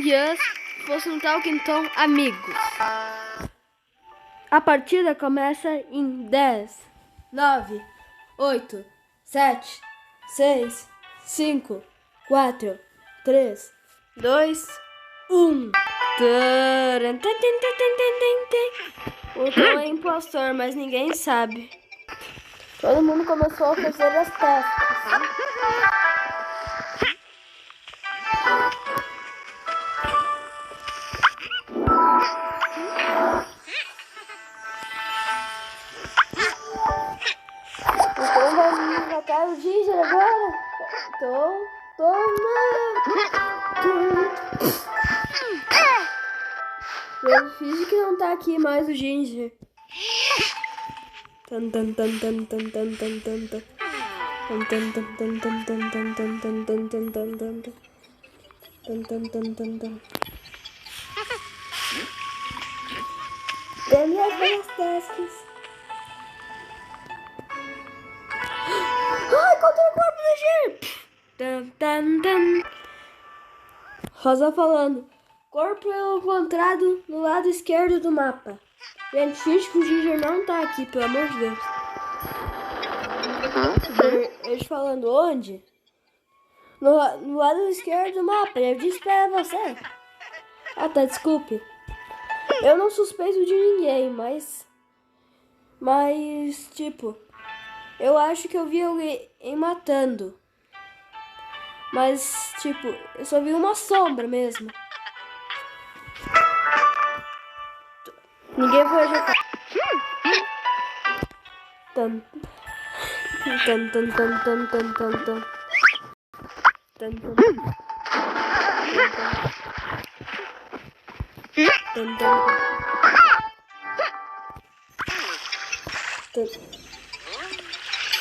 Among Us fosse um Talking Tom Amigos. A partida começa em 10, 9, 8, 7, 6, 5, 4, 3, 2, 1. O Tom é impostor, mas ninguém sabe. Todo mundo começou a fazer as tasks. Então vai matar o Ginger agora? Eu finge que não tá aqui mais o Ginger. Terminei as tasks. Ai, encontrei o corpo do Ginger. Rosa falando. Corpo é encontrado no lado esquerdo do mapa. Gente, finge que o Ginger não tá aqui, pelo amor de Deus. Eles falando onde? No lado esquerdo do mapa. Eu disse pra você. Ah, tá, desculpe. Eu não suspeito de ninguém, mas tipo, eu acho que eu vi alguém matando. Mas, tipo, eu só vi uma sombra mesmo. Ninguém foi ajudar.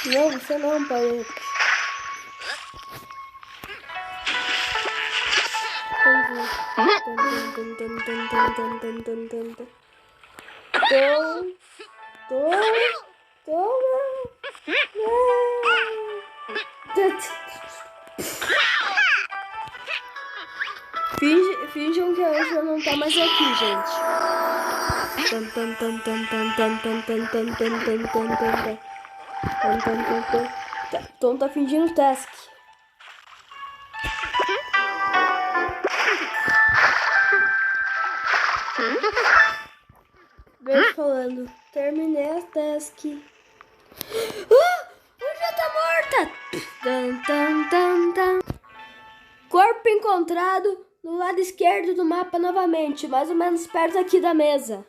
Não, você não, pai. Finjam que a Angela não tá mais aqui, gente. Tom tá fingindo task. Beijo falando. Terminei a task. Já tá morta. Corpo encontrado no lado esquerdo do mapa novamente, mais ou menos perto aqui da mesa.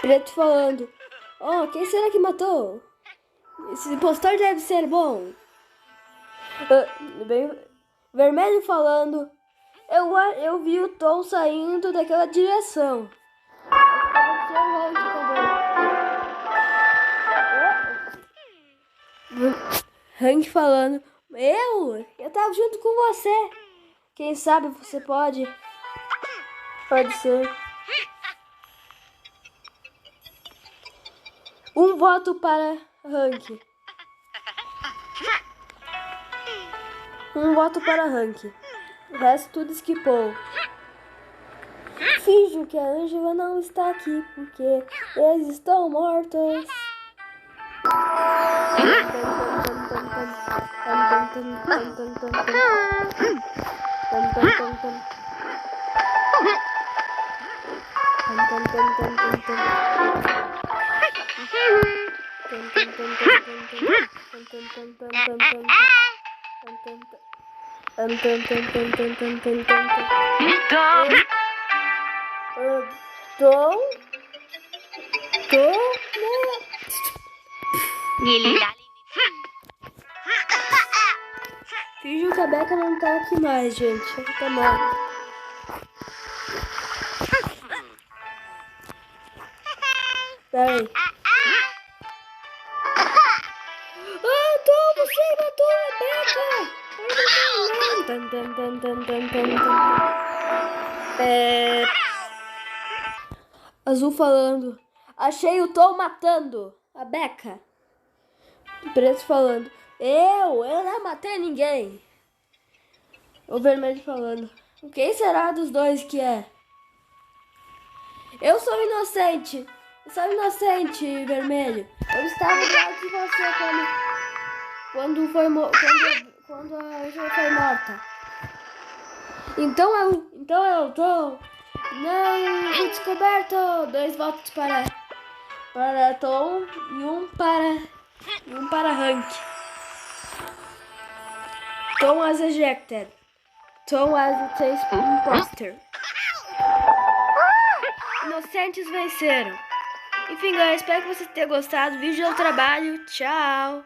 Preto falando. Oh, quem será que matou? Esse impostor deve ser bom. Vermelho falando. Eu vi o Tom saindo daquela direção. Hank falando. Eu tava junto com você. Quem sabe você pode ser. Um voto para Hank. Um voto para Hank. O resto tudo esquipou. Finjo que a Angela não está aqui, porque eles estão mortos. Finge que a Becca não tá aqui mais, gente. Ela tá morta. Peraí. Tom, você matou a Becca! Azul falando. Achei o Tom matando a Becca. Preto falando. Eu não matei ninguém. O vermelho falando. Quem será dos dois que é? Eu sou inocente. Eu sou inocente, vermelho. Eu estava do lado de você quando a Angela foi morta. Então eu tô. Não, fui descoberto. 2 votos para Tom e um para Hank. Tom was ejected. Tom was the imposter. Inocentes venceram. Enfim, galera, espero que vocês tenham gostado. Vídeo do trabalho. Tchau.